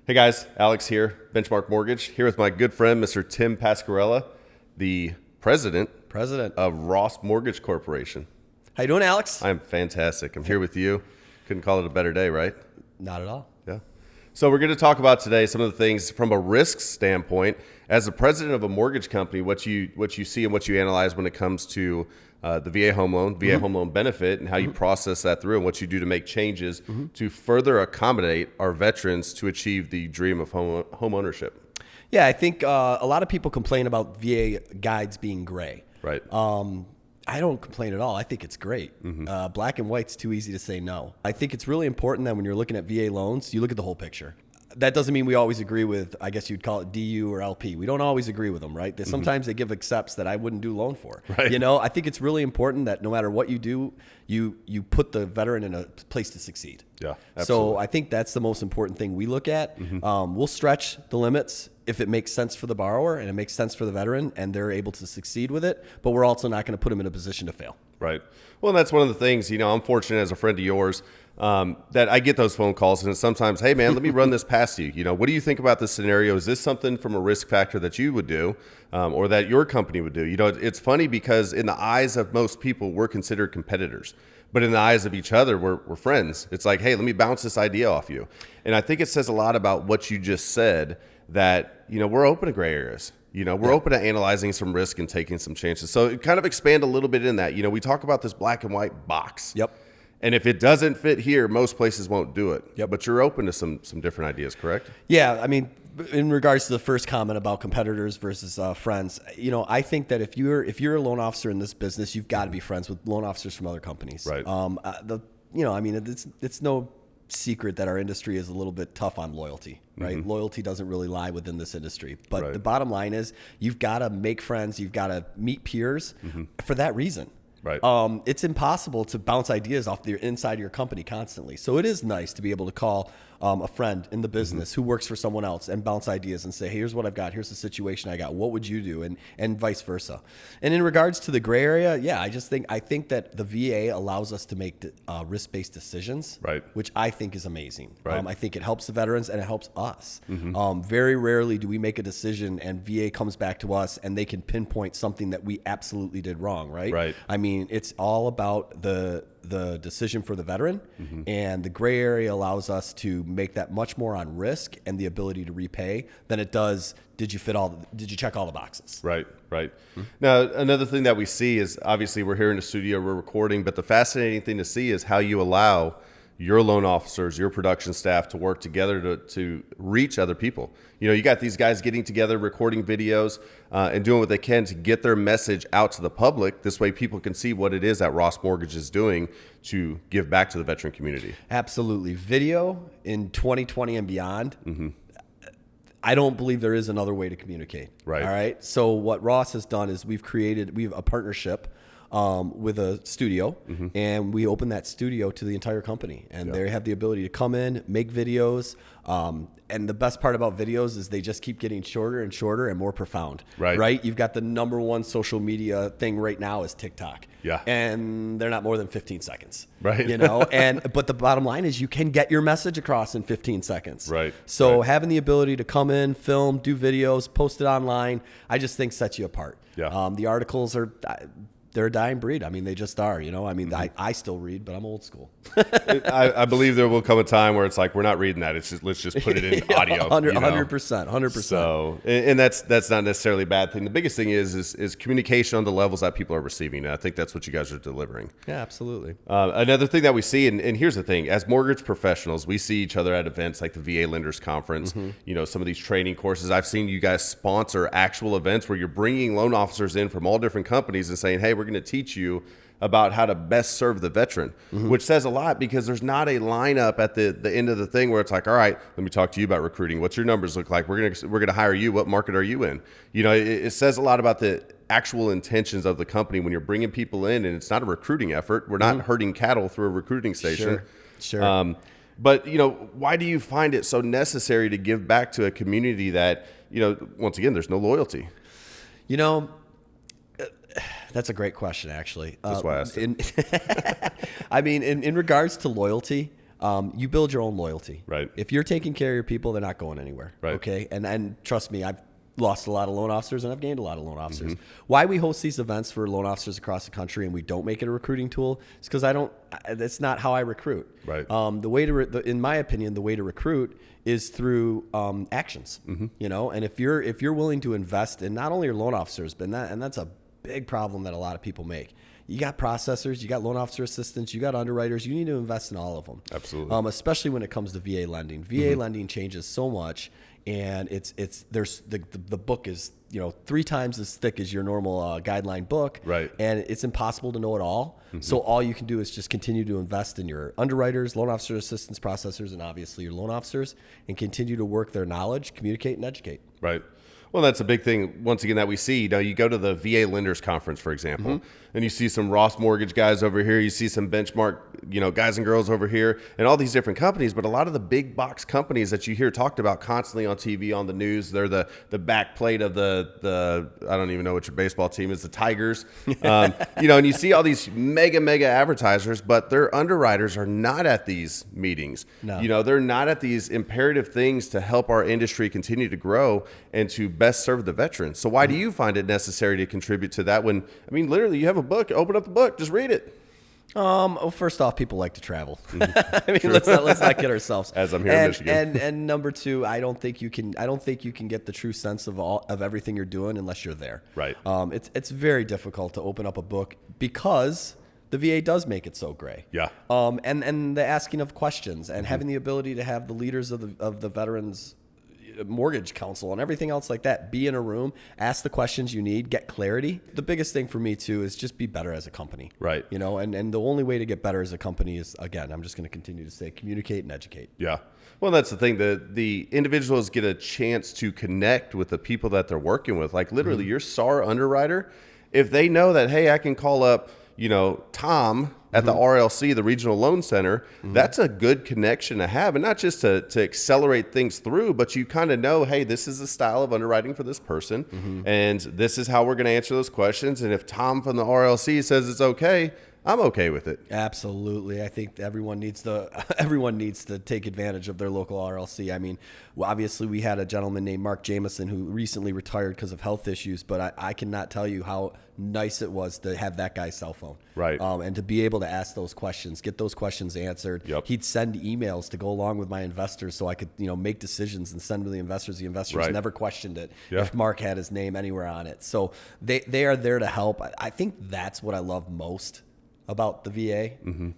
Hey guys, Alex here, Benchmark Mortgage, here with my good friend, Mr. Tim Pascarella, the president of Ross Mortgage Corporation. How you doing, Alex? I'm fantastic. I'm here with you. Couldn't call it a better day, right? Not at all. Yeah. So we're going to talk about today some of the things from a risk standpoint. As the president of a mortgage company, what you see and what you analyze when it comes to the VA home loan benefit, and how you process that through, and what you do to make changes to further accommodate our veterans to achieve the dream of home ownership. Yeah, I think a lot of people complain about VA guides being gray. Right. I don't complain at all. I think it's great. Black and white's too easy to say no. I think it's really important that when you're looking at VA loans, you look at the whole picture. That doesn't mean we always agree with, I guess you'd call it DU or LP. We don't always agree with them, right? Sometimes they give accepts that I wouldn't do loan for. Right. You know, I think it's really important that no matter what you do, you put the veteran in a place to succeed. Yeah, absolutely. So I think that's the most important thing we look at. We'll stretch the limits if it makes sense for the borrower and it makes sense for the veteran and they're able to succeed with it, but we're also not going to put them in a position to fail. Right. Well, and that's one of the things, I'm fortunate as a friend of yours that I get those phone calls, and it's sometimes, hey man, let me run this past you. What do you think about this scenario? Is this something from a risk factor that you would do or that your company would do? It's funny because in the eyes of most people, we're considered competitors. But in the eyes of each other, we're friends. It's like, hey, let me bounce this idea off you. And I think it says a lot about what you just said, that, we're open to gray areas. We're open to analyzing some risk and taking some chances. So kind of expand a little bit in that. We talk about this black and white box. Yep. And if it doesn't fit here, most places won't do it. Yep. But you're open to some different ideas, correct? Yeah, I mean, in regards to the first comment about competitors versus friends, I think that if you're a loan officer in this business, you've got to be friends with loan officers from other companies. Right. It's no secret that our industry is a little bit tough on loyalty, right? Loyalty doesn't really lie within this industry. But the bottom line is you've got to make friends, you've got to meet peers for that reason. Right. It's impossible to bounce ideas off the inside of your company constantly. So it is nice to be able to call a friend in the business who works for someone else and bounce ideas and say, hey, here's what I've got. Here's the situation I got. What would you do? And vice versa. And in regards to the gray area, yeah, I think that the VA allows us to make risk-based decisions, right, which I think is amazing. Right. I think it helps the veterans and it helps us. Very rarely do we make a decision and VA comes back to us and they can pinpoint something that we absolutely did wrong, right? Right. I mean, it's all about the decision for the veteran, and the gray area allows us to make that much more on risk and the ability to repay than it does did you check all the boxes. Right. Now, another thing that we see is, obviously we're here in the studio, we're recording, but the fascinating thing to see is how you allow your loan officers, your production staff to work together to reach other people. You got these guys getting together, recording videos, and doing what they can to get their message out to the public. This way people can see what it is that Ross Mortgage is doing to give back to the veteran community. Absolutely. Video in 2020 and beyond, I don't believe there is another way to communicate. Right. All right. So what Ross has done is we have a partnership with a studio, and we open that studio to the entire company, and they have the ability to come in, make videos. And the best part about videos is they just keep getting shorter and shorter and more profound. Right. You've got the number one social media thing right now is TikTok. Yeah. And they're not more than 15 seconds. Right. But the bottom line is you can get your message across in 15 seconds. Right. So having the ability to come in, film, do videos, post it online, I just think sets you apart. Yeah. The articles they're a dying breed. I mean, they just are, I still read, but I'm old school. I believe there will come a time where it's like, we're not reading that. It's just, let's just put it in audio. 100%. So, and that's not necessarily a bad thing. The biggest thing is communication on the levels that people are receiving. And I think that's what you guys are delivering. Yeah, absolutely. Another thing that we see, and here's the thing, as mortgage professionals, we see each other at events like the VA Lenders Conference, some of these training courses. I've seen you guys sponsor actual events where you're bringing loan officers in from all different companies and saying, hey, we're going to teach you about how to best serve the veteran, which says a lot, because there's not a lineup at the end of the thing where it's like, all right, let me talk to you about recruiting. What's your numbers look like? We're gonna hire you. What market are you in? It says a lot about the actual intentions of the company when you're bringing people in, and it's not a recruiting effort. We're not herding cattle through a recruiting station. Sure. But why do you find it so necessary to give back to a community that, once again, there's no loyalty? That's a great question, actually. That's why I asked it. I mean, in regards to loyalty, you build your own loyalty. Right. If you're taking care of your people, they're not going anywhere. Right. Okay. And trust me, I've lost a lot of loan officers and I've gained a lot of loan officers. Why we host these events for loan officers across the country and we don't make it a recruiting tool is because that's not how I recruit. Right. The way in my opinion, the way to recruit is through actions. You know, and if you're willing to invest in not only your loan officers, but that's a big problem that a lot of people make. You got processors, you got loan officer assistants, you got underwriters. You need to invest in all of them. Absolutely. Especially when it comes to VA lending. VA lending changes so much, and there's the book is 3 times as thick as your normal guideline book. Right. And it's impossible to know it all. So all you can do is just continue to invest in your underwriters, loan officer assistants, processors, and obviously your loan officers, and continue to work their knowledge, communicate, and educate. Right. Well, that's a big thing, once again, that we see. You go to the VA Lenders Conference, for example, and you see some Ross Mortgage guys over here. You see some Benchmark, guys and girls over here, and all these different companies. But a lot of the big box companies that you hear talked about constantly on TV, on the news, they're the back plate of the I don't even know what your baseball team is, the Tigers. And you see all these mega advertisers, but their underwriters are not at these meetings. No. They're not at these imperative things to help our industry continue to grow and to best serve the veterans. So why do you find it necessary to contribute to that when, literally you have a book, open up the book, just read it? Well, first off, people like to travel. Let's not kid ourselves. As I'm here in Michigan. And number two, I don't think you can get the true sense of everything you're doing unless you're there. Right. It's very difficult to open up a book because the VA does make it so gray. Yeah. And the asking of questions and having the ability to have the leaders of the veterans mortgage council and everything else like that, be in a room, ask the questions you need, get clarity. The biggest thing for me too is just be better as a company. Right. And the only way to get better as a company is, again, I'm just going to continue to say, communicate and educate. Yeah. Well, that's the thing. The individuals get a chance to connect with the people that they're working with. Like literally your SAR underwriter, if they know that, hey, I can call up, Tom at the RLC, the Regional Loan Center, that's a good connection to have. And not just to accelerate things through, but you kind of know, hey, this is the style of underwriting for this person. And this is how we're going to answer those questions. And if Tom from the RLC says it's okay, I'm okay with it. Absolutely. I think everyone needs to take advantage of their local RLC. Obviously we had a gentleman named Mark Jameson who recently retired because of health issues, but I cannot tell you how nice it was to have that guy's cell phone. Right. And to be able to ask those questions, get those questions answered. Yep. He'd send emails to go along with my investors so I could, make decisions and send to the investors. The investors Right. never questioned it Yeah. if Mark had his name anywhere on it. So they are there to help. I think that's what I love most about the VA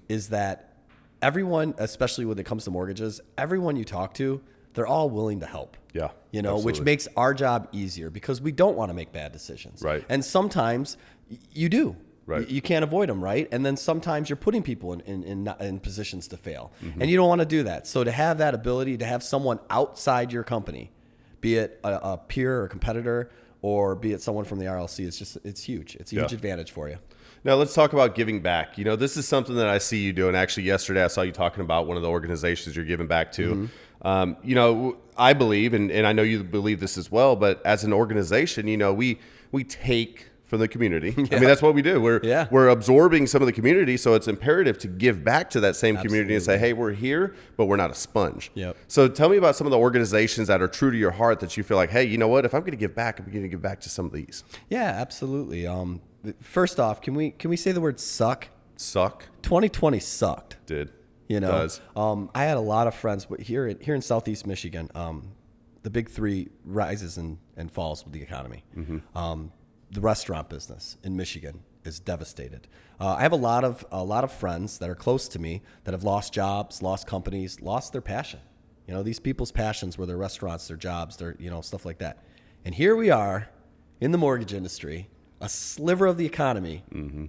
is that everyone, especially when it comes to mortgages, everyone you talk to, they're all willing to help. Yeah. Which absolutely. makes our job easier because we don't want to make bad decisions. Right. And sometimes you do. Right. You can't avoid them, right? And then sometimes you're putting people in positions to fail. And you don't want to do that. So to have that ability to have someone outside your company, be it a peer or competitor, or be it someone from the RLC, it's huge. It's a huge advantage for you. Now let's talk about giving back. This is something that I see you doing. Actually, yesterday I saw you talking about one of the organizations you're giving back to. I believe, and I know you believe this as well, but as an organization, we take from the community. That's what we do. We're absorbing some of the community, so it's imperative to give back to that same community and say, hey, we're here, but we're not a sponge. Yep. So tell me about some of the organizations that are true to your heart that you feel like, hey, you know what? If I'm going to give back, I'm going to give back to some of these. Yeah, absolutely. First off, can we say the word suck? Suck? 2020 sucked. Did. Does. I had a lot of friends here in Southeast Michigan. The big three rises and falls with the economy. The restaurant business in Michigan is devastated. I have a lot of friends that are close to me that have lost jobs, lost companies, lost their passion. These people's passions were their restaurants, their jobs, their stuff like that. And here we are in the mortgage industry, a sliver of the economy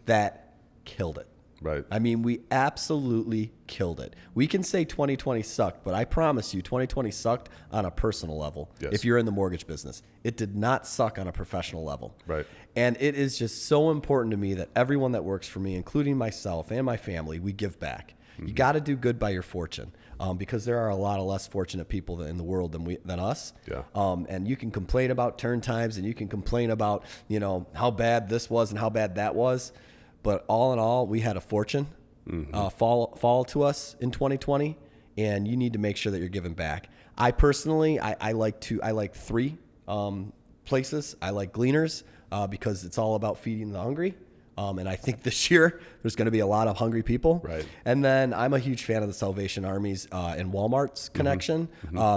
that killed it. Right. We absolutely killed it. We can say 2020 sucked, but I promise you 2020 sucked on a personal level. Yes. If you're in the mortgage business. It did not suck on a professional level. Right. And it is just so important to me that everyone that works for me, including myself and my family, we give back. You got to do good by your fortune, because there are a lot of less fortunate people in the world than us. Yeah. And you can complain about turn times and you can complain about, how bad this was and how bad that was. But all in all, we had a fortune. fall to us in 2020, and you need to make sure that you're giving back. I personally, I like 3 places. I like Gleaners because it's all about feeding the hungry. And I think this year there's going to be a lot of hungry people. Right. And then I'm a huge fan of the Salvation Army's and Walmart's connection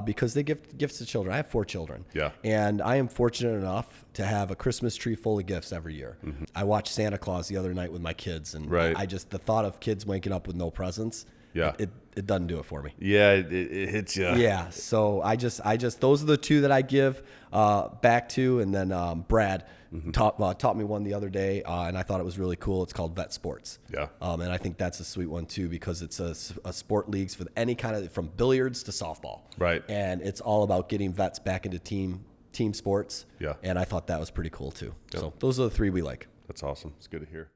because they give gifts to children. I have 4 children. Yeah. And I am fortunate enough to have a Christmas tree full of gifts every year. I watched Santa Claus the other night with my kids, and I just, the thought of kids waking up with no presents, it doesn't do it for me. Yeah, it hits you. Yeah, so I just those are the 2 that I give back to, and then Brad taught me one the other day, and I thought it was really cool. It's called Vet Sports. Yeah, and I think that's a sweet one too because it's a sport leagues for any kind of, from billiards to softball. Right, and it's all about getting vets back into team sports. Yeah, and I thought that was pretty cool too. So those are the 3 we like. That's awesome. It's good to hear.